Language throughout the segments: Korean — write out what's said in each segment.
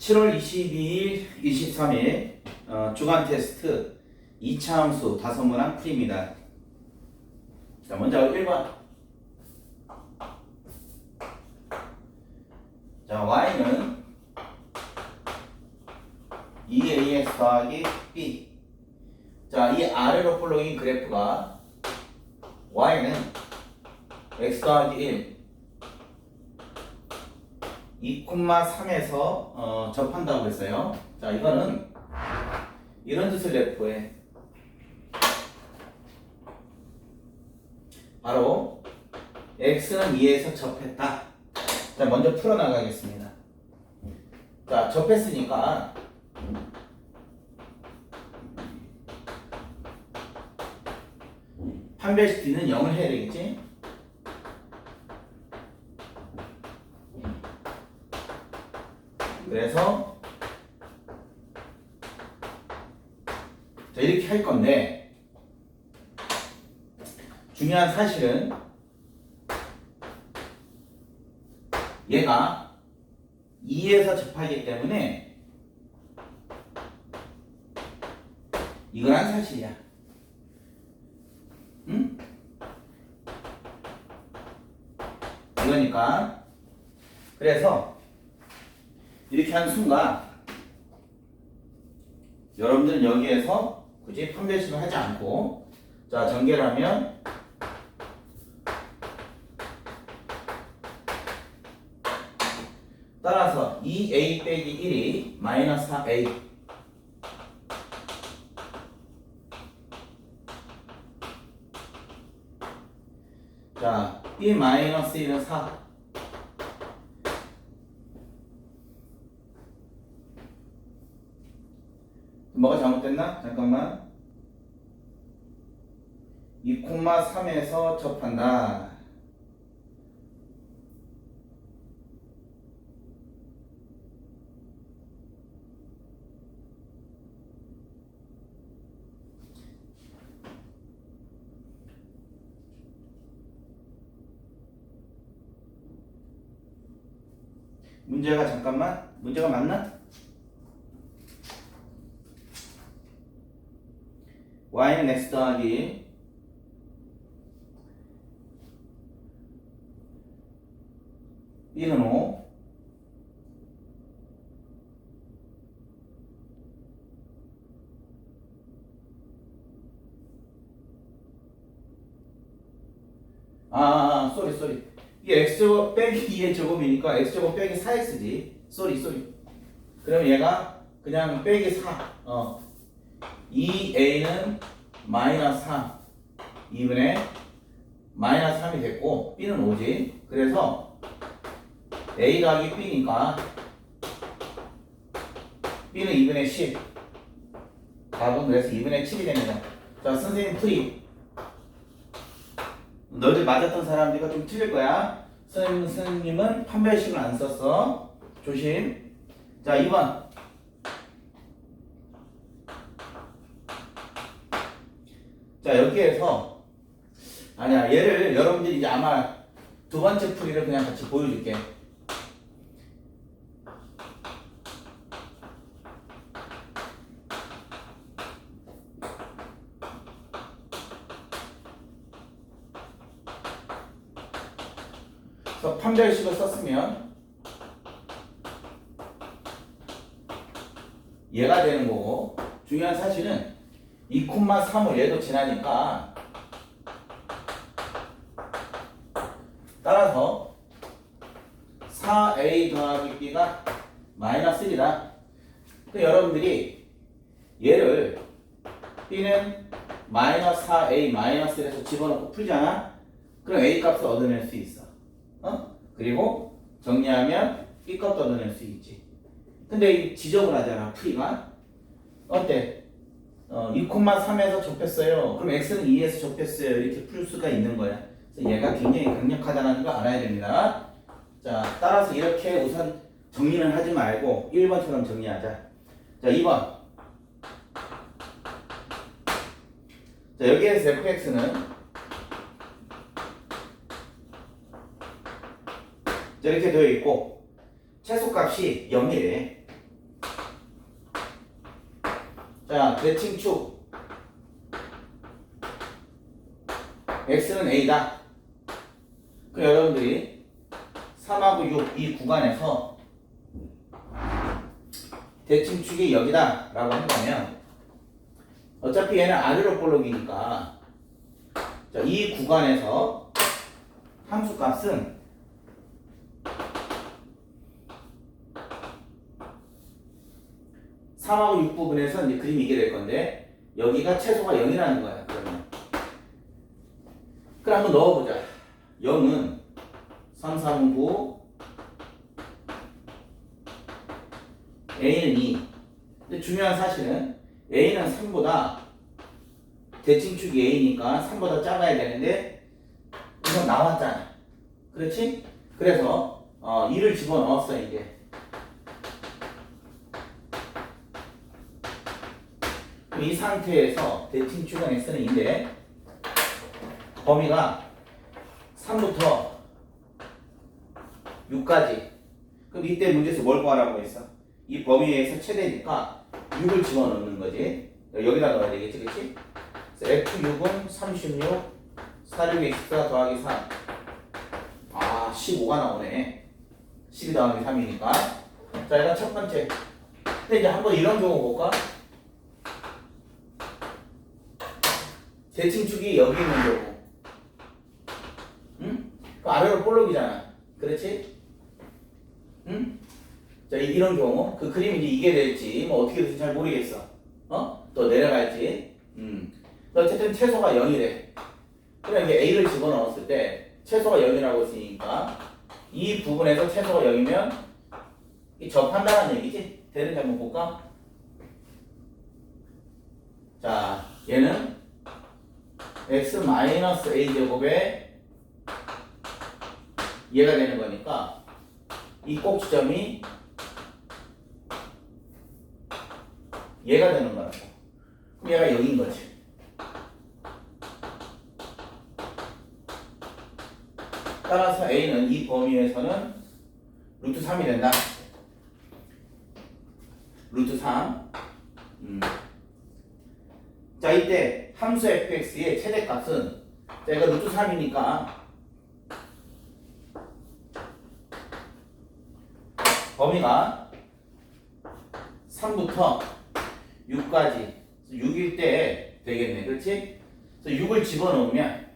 7월 22일, 23일 주간 테스트 2차 함수 5문항 풀이입니다. 자, 먼저 1번. 자, y는 2ax 더하기 b. 자, 이 아래로 플로잉 그래프가 y는 x 더하기 1 2,3에서 접한다고 했어요. 자, 이거는 이런 뜻을 내포해. 바로 x는 2에서 접했다. 자, 먼저 풀어나가겠습니다. 자, 접했으니까 판별식 D는 0을 해야 되겠지? 그래서 자, 이렇게 할 건데 중요한 사실은 얘가 2에서 접하기 때문에 이거란 사실이야. 응? 이거니까 그래서 이렇게 한 순간 여러분들은 여기에서 굳이 판별식을 하지 않고 자, 전개를 하면 따라서 2a 빼기 1이 마이너스 4a. 자, b 마이너스 1은 4. 뭐가 잘못됐나? 잠깐만. 2,3에서 접한다. 문제가 잠깐만. 문제가 맞나? y는 x 더하기 b는 5 쏘리 이게 x제곱 빼기 2의 제곱이니까 x제곱 빼기 4x지. 쏘리 그럼 얘가 그냥 빼기 4 2a는 마이너스 3 2분의 마이너스 3이 됐고 b는 5지. 그래서 a 더하기 b니까 b는 2분의 10 답은 그래서 2분의 7이 됩니다. 자, 선생님 풀이. 너희들 맞았던 사람들과 좀 틀릴 거야. 선생님은 판별식을 안 썼어. 조심. 자, 2번. 자, 여기에서 아니야, 얘를 여러분들이 이제 아마 두 번째 풀이를 그냥 같이 보여줄게. 그래서 판별식을 썼으면 얘가 되는 거고, 중요한 사실은 2,3을 얘도 지나니까 따라서 4a 더하기 b가 마이너스 1이다. 여러분들이 얘를 b는 마이너스 4a 마이너스 1에서 집어넣고 풀잖아. 그럼 a 값을 얻어낼 수 있어. 그리고 정리하면 b 값도 얻어낼 수 있지. 근데 지적을 하잖아, 풀이가. 어때? 2,3에서 접했어요. 그럼 x는 2에서 접했어요. 이렇게 풀 수가 있는 거야. 그래서 얘가 굉장히 강력하다는 걸 알아야 됩니다. 자, 따라서 이렇게 우선 정리는 하지 말고 1번처럼 정리하자. 자, 2번. 자, 여기에서 fx는 이렇게 되어 있고 최소값이 0이래. 자, 대칭축 x는 a다. 그 여러분들이 3하고 6 이 구간에서 대칭축이 여기다 라고 한다면 어차피 얘는 아래로 볼록이니까 자, 이 구간에서 함수값은 (3하고 6) 부분에서 이제 그림이 이게 될 건데 여기가 최소가 0이라는 거야. 그러면 그럼 한번 넣어보자. 0은 3, 4는 9 A는 2. 근데 중요한 사실은 A는 3보다 대칭축이 A니까 3보다 작아야 되는데 이건 나왔잖아. 그렇지? 그래서 2를 집어넣었어 이제. 이 상태에서 대칭축은 x는 2인데 범위가 3부터 6까지. 그럼 이때 문제에서 뭘 구하라고 했어? 이 범위에서 최대니까 6을 집어넣는 거지. 여기다 넣어야 되겠지, 그치? F6은 36, 46X가 더하기 3. 아, 15가 나오네. 12 더하기 3이니까. 자, 이건 첫 번째. 근데 이제 한번 이런 경우 볼까? 대칭축이 여기 있는 경우. 응? 그 아래로 볼록이잖아. 그렇지? 응? 자, 이런 경우. 그 그림이 이제 이게 될지, 뭐 어떻게 될지 잘 모르겠어. 또 내려갈지. 어쨌든 최소가 0이래. 그럼 이게 A를 집어넣었을 때 최소가 0이라고 했으니까 이 부분에서 최소가 0이면 접한다는 얘기지? 되는지 한번 볼까? 자, 얘는 x-a제곱에 얘가 되는 거니까 이 꼭지점이 얘가 되는 거라고. 그럼 얘가 0인 거지. 따라서 a는 이 범위에서는 루트 3이 된다. 루트 3. 자, 이때 함수 fx의 최대값은 자, 이거 루트 3이니까 범위가 3부터 6까지 6일 때 되겠네. 그렇지? 그래서 6을 집어넣으면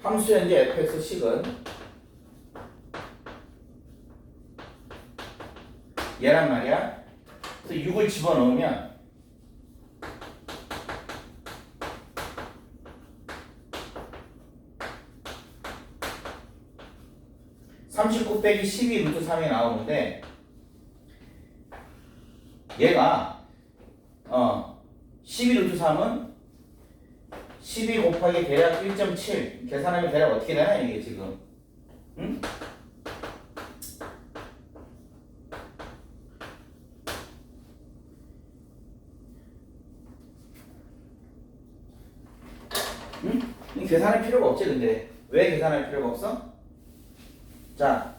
함수 현재 fx식은 얘란 말이야. 그래서 6을 집어넣으면 39 빼기 12 루트 3이 나오는데 얘가 12 루트 3은 12 곱하기 대략 1.7 계산하면 대략 어떻게 되나 이게 지금. 응? 응? 계산할 필요가 없지. 근데 왜 계산할 필요가 없어? 자,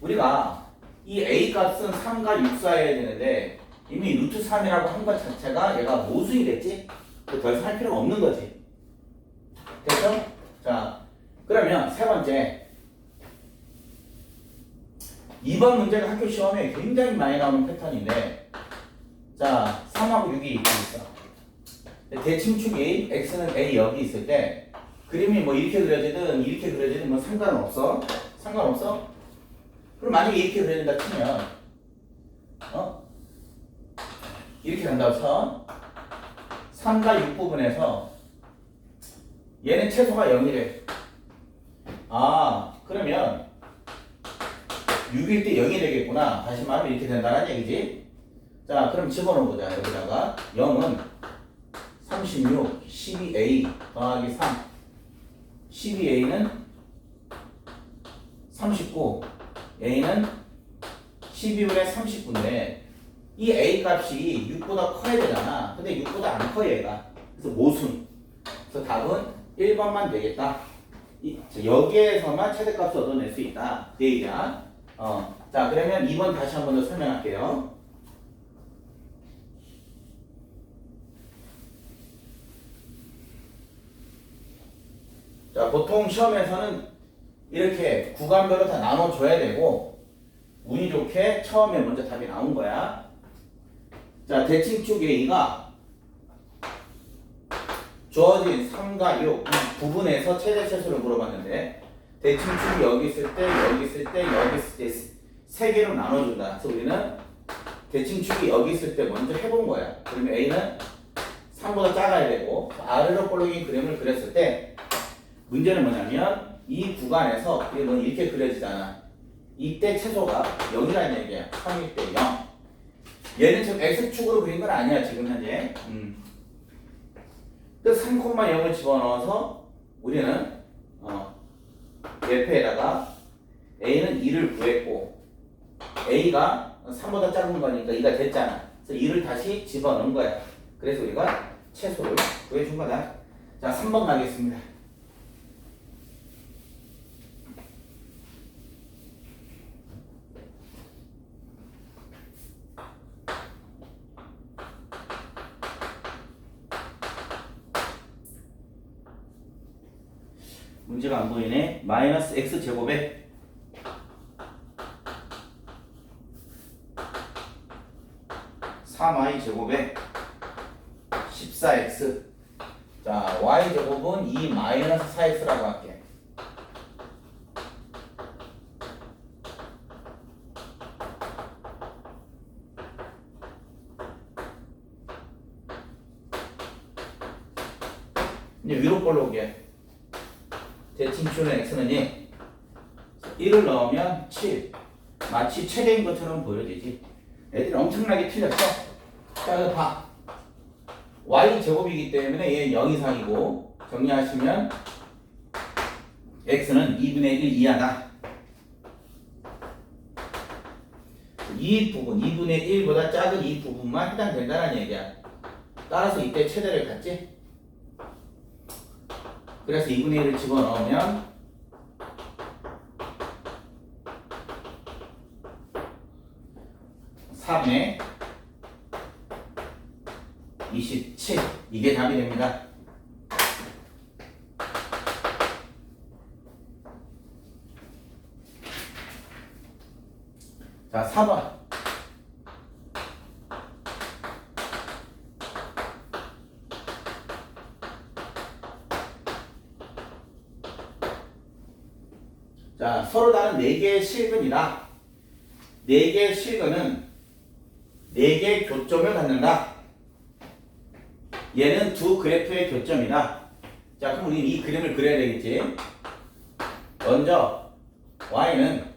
우리가 이 a 값은 3과 6 사이에 되는데 이미 루트 3이라고 한 것 자체가 얘가 모순이 됐지? 더 이상 할 필요가 없는 거지. 됐죠? 자, 그러면 세 번째. 이번 문제가 학교 시험에 굉장히 많이 나오는 패턴인데 자, 3하고 6이 이렇게 있어. 대칭축이 x는 a 여기 있을 때 그림이 뭐 이렇게 그려지든 이렇게 그려지든 뭐 상관없어. 상관없어? 그럼 만약에 이렇게 그려진다 치면 이렇게 간다고 쳐. 3과 6 부분에서 얘는 최소가 0이래. 아, 그러면 6일 때 0이 되겠구나. 다시 말하면 이렇게 된다는 얘기지. 자, 그럼 집어넣어보자. 여기다가 0은 36, 12a 더하기 3. 12a는 39, a는 12분의 39인데 이 a 값이 6보다 커야 되잖아. 근데 6보다 안 커 얘가. 그래서 모순. 그래서 답은 1번만 되겠다. 여기에서만 최대값을 얻어낼 수 있다. 그 얘기야. 자, 그러면 2번 다시 한 번 더 설명할게요. 자, 보통 시험에서는 이렇게 구간별로 다 나눠줘야 되고 운이 좋게 처음에 먼저 답이 나온 거야. 자, 대칭축 A가 주어진 3과 6 부분에서 최대 최소를 물어봤는데 대칭축이 여기 있을 때, 여기 있을 때, 여기 있을 때 세 개로 나눠준다. 그래서 우리는 대칭축이 여기 있을 때 먼저 해본 거야. 그러면 A는 3보다 작아야 되고 아래로 볼록인 그림을 그렸을 때 문제는 뭐냐면 이 구간에서 그림은 이렇게 그려지잖아. 이때 최소가 0이라는 얘기야. 3일 때 0. 얘는 지금 X축으로 그린 건 아니야. 지금 현재. 그래서 3,0을 집어넣어서 우리는 옆에다가 A는 2를 구했고 A가 3보다 작은 거니까 2가 됐잖아. 그래서 2를 다시 집어넣은 거야. 그래서 우리가 최소를 구해준 거다. 자, 3번 가겠습니다. 문제가 안 보이네. 마이너스 x제곱에 3y제곱에 14x. 자, y제곱은 2 마이너스 4x라고 할게. 이제 위로 볼록이야. 대칭축의 x는 1을 넣으면 7. 마치 최대인 것처럼 보여지지. 애들이 엄청나게 틀렸어. 자, 이거 봐. y제곱이기 때문에 얘는 0 이상이고 정리하시면 x는 2분의 1 이하다. 이 부분, 2분의 1보다 작은 이 부분만 해당된다는 얘기야. 따라서 이때 최대를 갖지? 그래서 2분의 1을 집어넣으면 3의 27. 이게 답이 됩니다. 자, 4번. 자, 서로 다른 4개의 실근이다. 4개의 실근은 4개의 교점을 갖는다. 얘는 두 그래프의 교점이다. 자, 그럼 우리 이 그림을 그려야 되겠지. 먼저 y는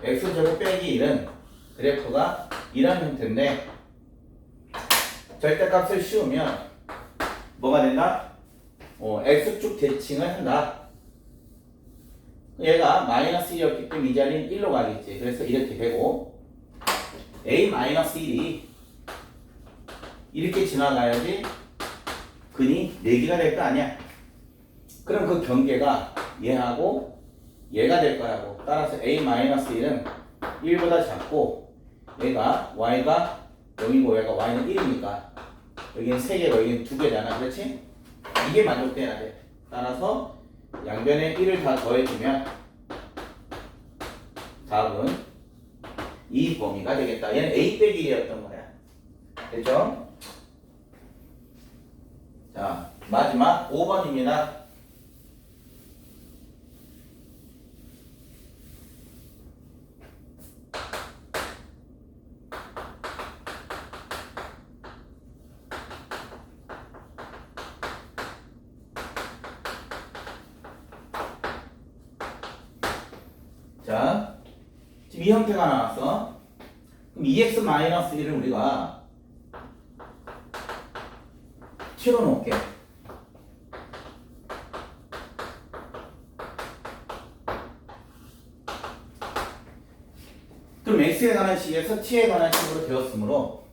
x제곱 빼기 1은 그래프가 이런 형태인데 절대값을 씌우면 뭐가 된다? x축 대칭을 한다. 얘가 마이너스 1이었기 때문에 이 자리는 1로 가겠지. 그래서 이렇게 되고 a-1이 이렇게 지나가야지 근이 4개가 될 거 아니야. 그럼 그 경계가 얘하고 얘가 될 거라고. 따라서 a-1은 1보다 작고 얘가 y가 0이고 얘가 y는 1이니까 여기는 3개고 여기는 2개잖아. 그렇지? 이게 만족돼야 돼. 따라서 양변에 1을 다 더해주면 답은 이 범위가 되겠다. 얘는 a 빼기 1이었던 거야. 됐죠? 자, 마지막 5번입니다. 자, 지금 이 형태가 나왔어. 그럼 2x-1을 우리가 t로 놓을게. 그럼 x에 관한 식에서 t에 관한 식으로 되었으므로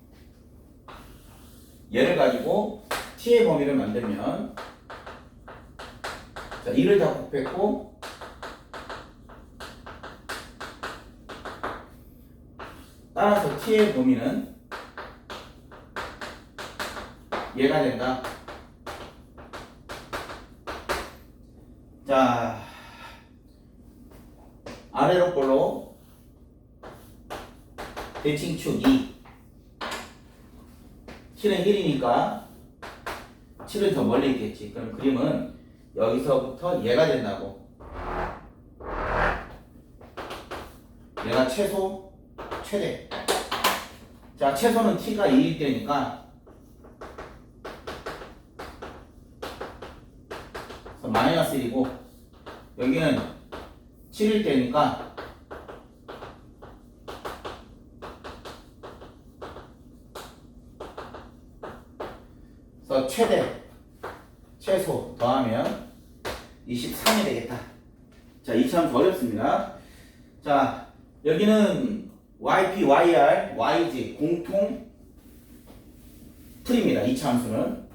얘를 가지고 t의 범위를 만들면 자, 2를 다 곱했고 따라서 t의 범위는 얘가 된다. 자, 아래로 볼로 대칭축 2. 7은 1이니까 7은 더 멀리 있겠지. 그럼 그림은 여기서부터 얘가 된다고. 얘가 최소, 최대. 자, 최소는 t가 2일 때니까 마이너스 1이고 여기는 7일 때니까 그래서 최대, 최소 더하면 23이 되겠다. 자, 이 참 어렵습니다. 자, 여기는 YP, YR, YG 공통 풀입니다. 이 참수는.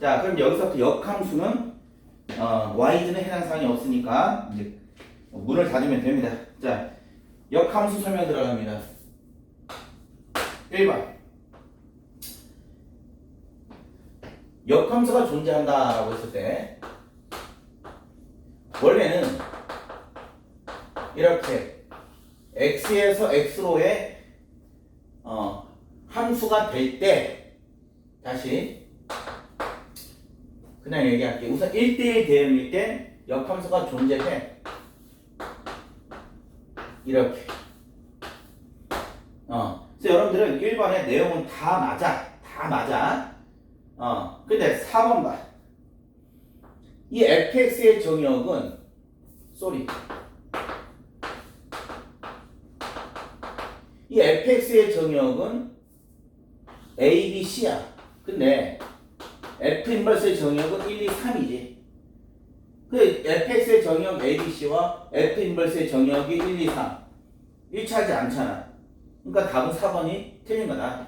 자, 그럼 여기서부터 역함수는 YG는 해당 사항이 없으니까 이제 문을 닫으면 됩니다. 자, 역함수 설명 들어갑니다. 1번. 역함수가 존재한다라고 했을 때 원래는 이렇게 x에서 x로의 함수가 될 때 다시 그냥 얘기할게요. 우선 1대1 대응일 때 역함수가 존재해. 이렇게. 그래서 여러분들은 1번의 내용은 다 맞아. 다 맞아. 근데 4번 봐. 이 fx의 정역은 이 fx의 정역은 a, b, c야. 근데 f 인버스의 정역은 1, 2, 3이지. 그 fx의 정역 a, b, c와 f 인버스의 정역이 1, 2, 3 일치하지 않잖아. 그러니까 답은 4번이 틀린 거다.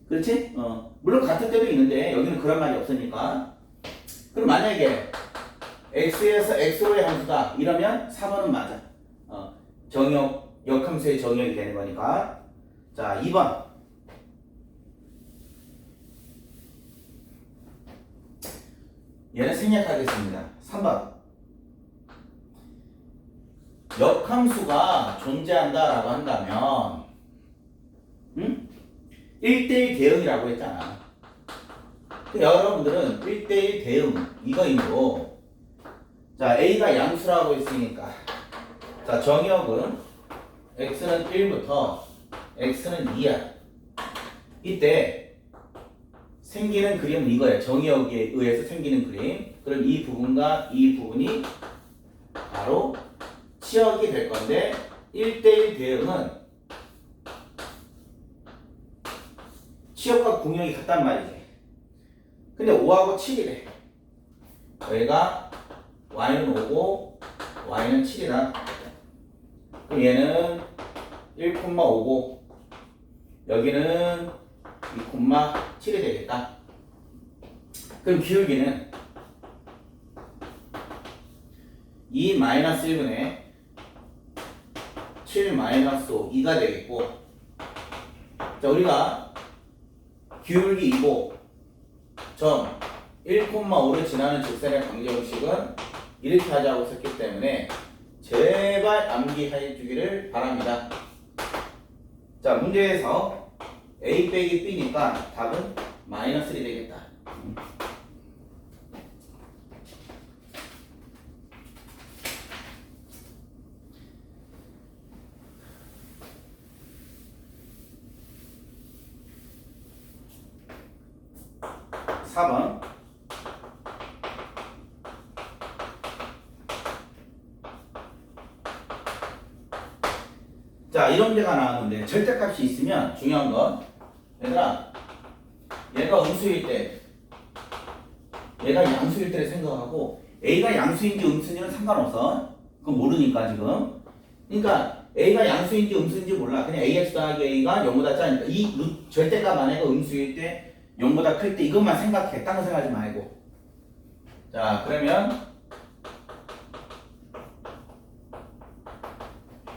그렇지? 물론 같은 때도 있는데 여기는 그런 말이 없으니까. 그럼 만약에 x에서 x로의 함수다 이러면 4번은 맞아. 정역, 역함수의 정역이 되는 거니까. 자, 2번. 얘는 생략하겠습니다. 3번. 역함수가 존재한다라고 한다면 1대1 대응이라고 했잖아. 여러분들은 1대1 대응 이거이므로 자, A가 양수라고 했으니까 자, 정역은 X는 1부터 X는 2야. 이때 생기는 그림은 이거야. 정역에 의해서 생기는 그림. 그럼 이 부분과 이 부분이 바로 치역이 될 건데 1대1 대응은 치역과 공역이 같단 말이지. 근데 5하고 7이래. 여기가 y는 5고 y는 7이다. 그럼 얘는 1,5고 여기는 2,7이 되겠다. 그럼 기울기는 2-1분의 7-5 2가 되겠고 자, 우리가 기울기 2고 점 1,5를 지나는 직선의 방정식은 이렇게 하자고 썼기 때문에 제발 암기해 주기를 바랍니다. 자, 문제에서 a 빼기 b니까 답은 -1이 되겠다. 4번. 자, 이런 문제가 나왔는데 절대값이 있으면 중요한 건 얘들아 얘가 음수일 때 얘가 양수일 때를 생각하고 A가 양수인지 음수인지는 상관없어. 그건 모르니까 지금. 그러니까 A가 양수인지 음수인지 몰라. 그냥 AX 더하기 A가 0보다 작으니까 이 절대값 안에가 음수일 때 0보다 클 때 이것만 생각해. 딴 거 생각하지 말고. 자, 그러면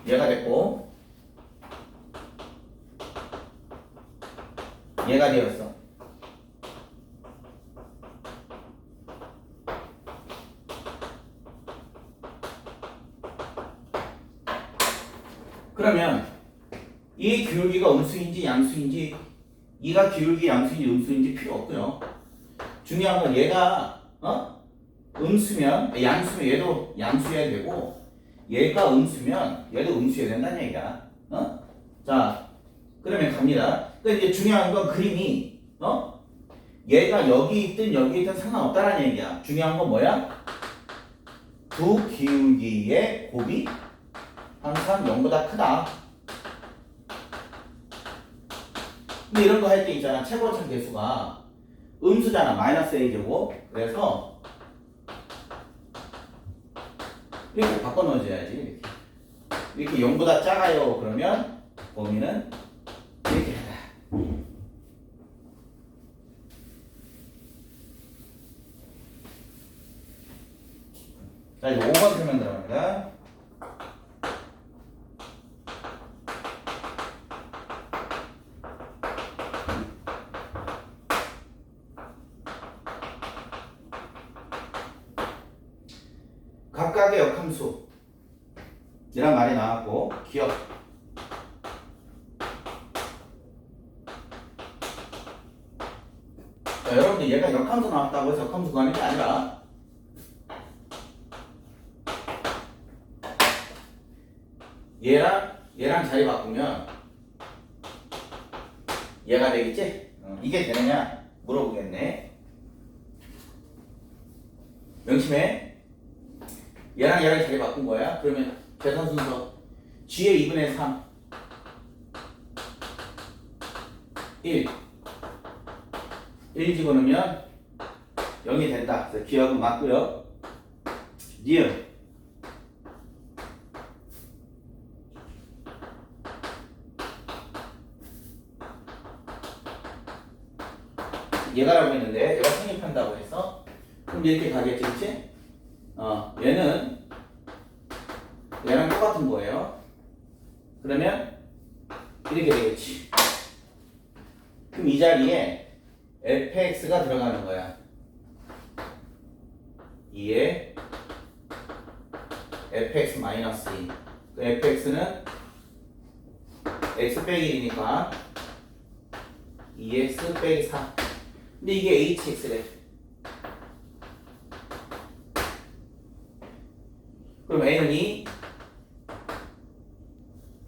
얘가 됐고 얘가 되었어. 그러면 이 기울기가 음수인지 양수인지, 이가 기울기 양수인지 음수인지 필요 없고요. 중요한 건 얘가 음수면, 양수면 얘도 양수여야 되고, 얘가 음수면 얘도 음수여야 된다는 얘기야. 자, 그러면 갑니다. 그러니까 이제 중요한 건 그림이 얘가 여기 있든 여기 있든 상관없다라는 얘기야. 중요한 건 뭐야? 두 기울기의 곱이 항상 0보다 크다. 근데 이런 거 할 때 있잖아. 최고점 계수가 음수잖아. 마이너스 a제곱. 그래서 이렇게 바꿔 넣어줘야지. 이렇게 0보다 작아요. 그러면 범위는 이렇게 한다. 자, 이제 5번 설명 들어갑니다. 각각의 역함수 이란 말이 나왔고, 기억. 자, 여러분들 얘가 역함수 나왔다고 해서 역함수 구하는 게 아니라 얘랑 자리 바꾸면 얘가 되겠지? 이게 되느냐 물어보겠네. 명심해. 얘랑 자리 바꾼 거야. 그러면 계산 순서 g의 2분의 3 1 집어넣으면 0이 된다. 그래서 기억은 맞고요. 니은 얘가라고 했는데 얘가 성립한다고 해서 그럼 이렇게 가겠지, 그치? 얘랑 똑같은 거예요. 그러면 이렇게 되겠지. 그럼 이 자리에 fx가 들어가는 거야. 2에 fx 마이너스 2. 그 fx는 x 빼기 1이니까 2x 빼기 4. 근데 이게 hx래. 그럼 a는 2,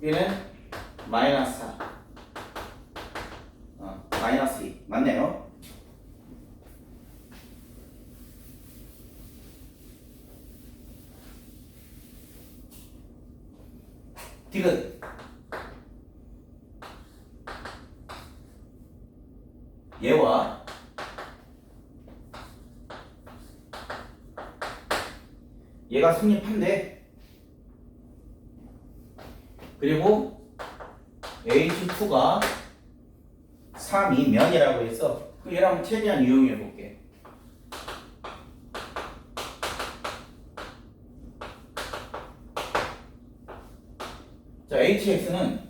b는 마이너스 4. 마이너스 2. 맞네요. 디귿. 얘와 얘가 성립한대. 그리고 H2가 3이면이라고 해서 얘랑 최대한 이용해 볼게. 자, HX는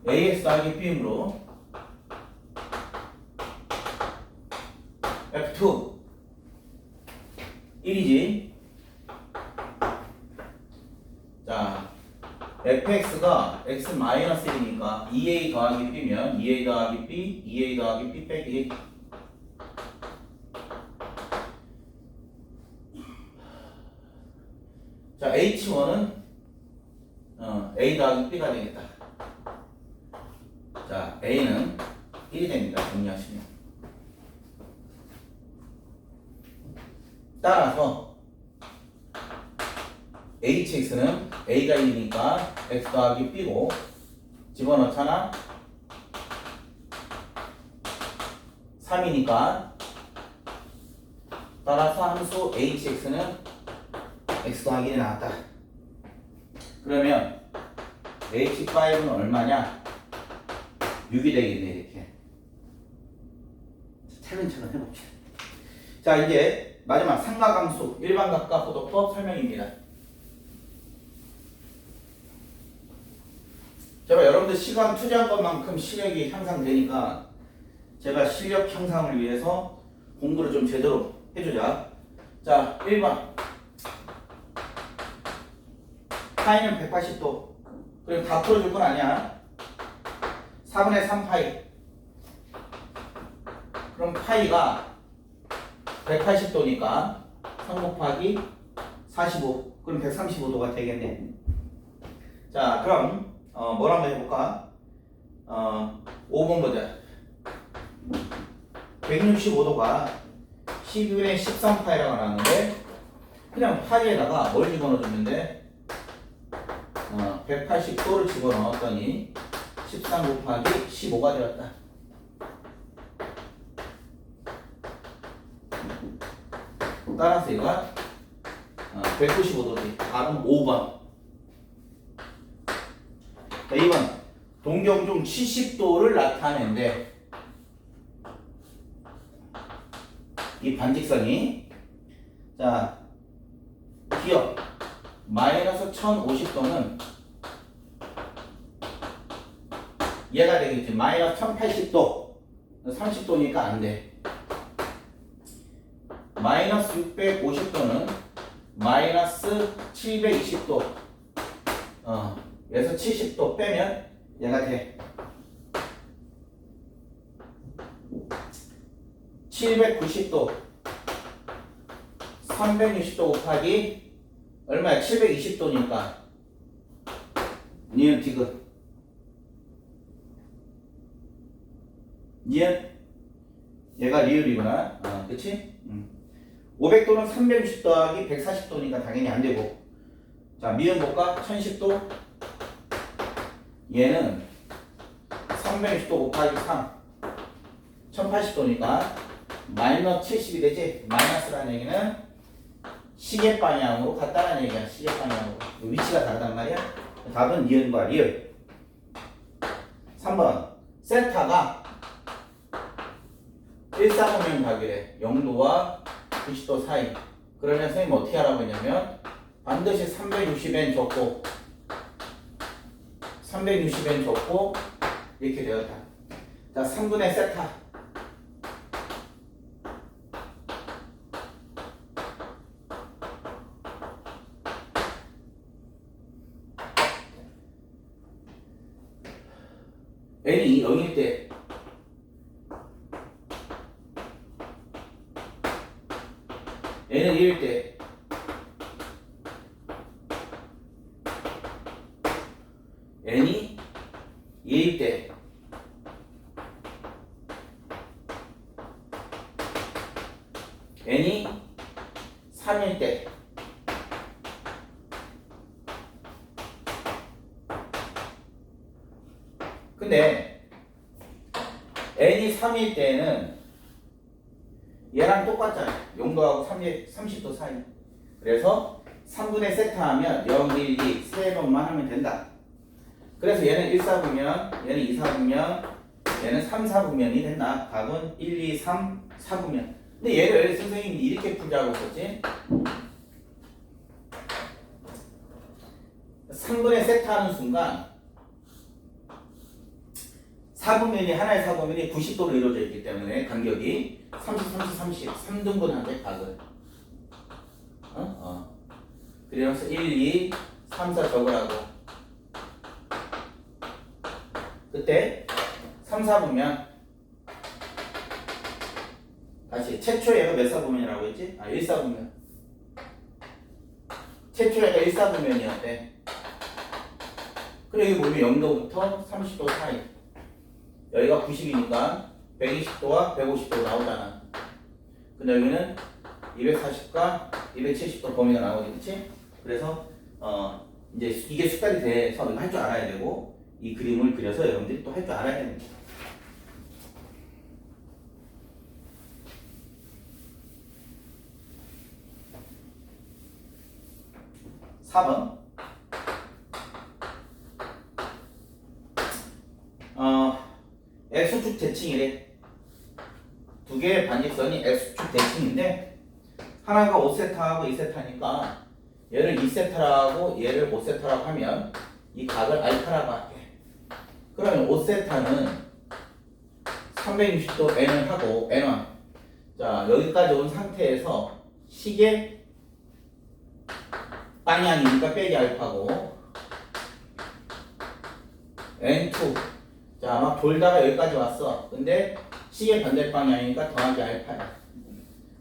AX 더하기 B이므로 F2 1이지. 자, fx가 x-1이니까 2a 더하기 b면 2a 더하기 b, 2a 더하기 b 빼기 1. 자, h1은 a 더하기 b가 되겠다. 자, a는 1이 됩니다. 정리하시면. 따라서 hx는 a가 1이니까 x 더하기 b고 집어넣잖아. 3이니까 따라서 함수 hx는 x 더하기 1이 나왔다. 그러면 h5는 얼마냐? 6이 되겠네. 이렇게 차근차근 해봅시다. 자, 이제 마지막 삼각함수 일반각과 호도법 설명입니다. 제가 여러분들 시간 투자한 것만큼 실력이 향상되니까 제가 실력 향상을 위해서 공부를 좀 제대로 해주자. 자, 1번 파이는 180도. 그럼 다 풀어줄 건 아니야. 4분의 3 파이. 그럼 파이가 180도니까 3 곱하기 45. 그럼 135도가 되겠네. 자, 그럼 뭘 한번 해볼까? 5번 보자. 165도가 12분의 13파이라고 나왔는데 그냥 파이에다가 뭘 집어넣어주면 돼? 180도를 집어넣었더니 13 곱하기 15가 되었다. 따라서 이거 195도지. 답은 5번. 자, 2번. 동경중 70도를 나타낸대. 이 반직선이 자 기억 마이너스 1050도는 얘가 되겠지. 마이너스 1080도 30도니까 안돼. 마이너스 650도는 마이너스 720도 그래서 70도 빼면 얘가 돼. 790도 360도 곱하기 얼마야? 720도니까 니은 디귿 니은 얘가 리을이구나. 그치? 500도는 360 더하기 140도니까 당연히 안되고. 자 미은 볼까? 1010도 얘는 360도 곱하기 3 1080도니까 마이너스 70이 되지. 마이너스라는 얘기는 시계 방향으로 갔다는 얘기야. 시계 방향으로 위치가 다르단 말이야. 답은 니은과 리을. 3번 세타가 1사분면 각이래. 0도와 90도 사이. 그러면 선생님 어떻게 하라고 했냐면 반드시 360엔 적고 360엔 적고 이렇게 되었다. 자 3분의 세타 n이 0일 때 n은 1일 때 n이 2일 때 n이 3일 때 근데 n이 3일 때는 얘랑 똑같잖아요. 0도하고 30도 사이. 그래서 3분의 세타하면 0, 1, 2 세 번만 하면 된다. 그래서 얘는 1사분면, 얘는 2사분면, 얘는 3사분면이 된다. 답은 1, 2, 3, 4분면. 근데 얘를 선생님이 이렇게 풀자고 했었지. 3분의 세타하는 순간 4분면이 하나의 4분면이 90도로 이루어져 있기 때문에 간격이 30, 3등분한대 각을. 그래서 1, 2, 3, 4 적으라고. 그때 3, 4분면 다시 최초 얘가 몇 사분면이라고 했지? 1사분면. 최초 얘가 1사분면이었대. 그리고 여기 보면 0도부터 30도 사이. 여기가 90이니까 120도와 150도 나오잖아. 근데 여기는 240과 270도 범위가 나오지, 그치? 그래서 이제 이게 습관이 돼서 이거 할 줄 알아야 되고 이 그림을 그려서 여러분들이 또 할 줄 알아야 됩니다. 4번 X축 대칭이래. 두 개의 반직선이 X축 대칭인데 하나가 5세타하고 2세타니까 얘를 2세타라고 얘를 5세타라고 하면 이 각을 알파라고 할게. 그러면 5세타는 360도 N을 하고 N1 자 여기까지 온 상태에서 시계 방향이니까 빼기 알파고 N2 자 아마 돌다가 여기까지 왔어. 근데 시계 반대 방향이니까 더하기 알파야.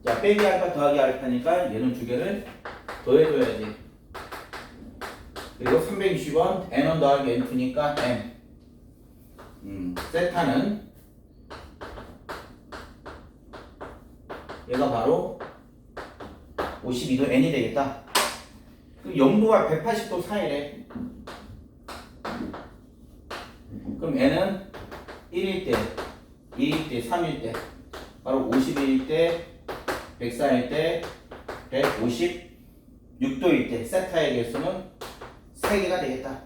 자 빼기 알파 더하기 알파니까 얘는 두 개를 더해줘야지. 그리고 360원 N1 더하기 N2니까 N 세타는 얘가 바로 52도 N이 되겠다. 그럼 0도와 180도 사이래. 그럼 N은 1일 때, 2일 때, 3일 때, 바로 51일 때, 104일 때, 156도일 때 세타의 개수는 3개가 되겠다.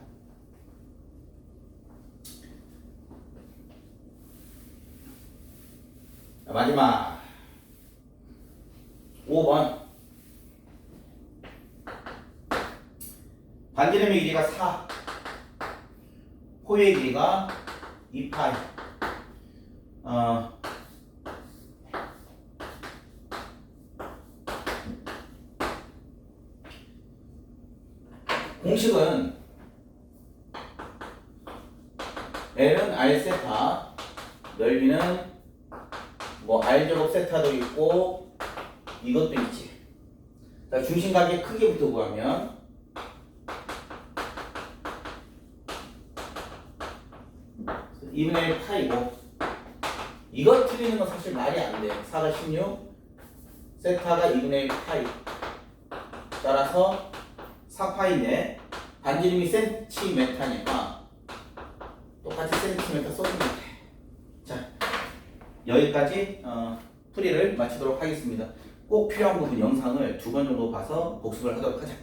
마지막 5번 반지름의 길이가 4 호의 길이가 2파이 공식은 L은 R 세타 넓이는 뭐 R 제곱 세타도 있고 이것도 있지. 자, 중심각의 크기부터 구하면 (2분의 1) 파이고 이거 틀리는 건 사실 말이 안 돼. 4가 16 세타가 2분의 1 파이 따라서 4파이인데 반지름이 센티메타니까 똑같이 센티메타 써주면 돼. 자 여기까지 풀이를 마치도록 하겠습니다. 꼭 필요한 부분 영상을 2번 정도 봐서 복습을 하도록 하자.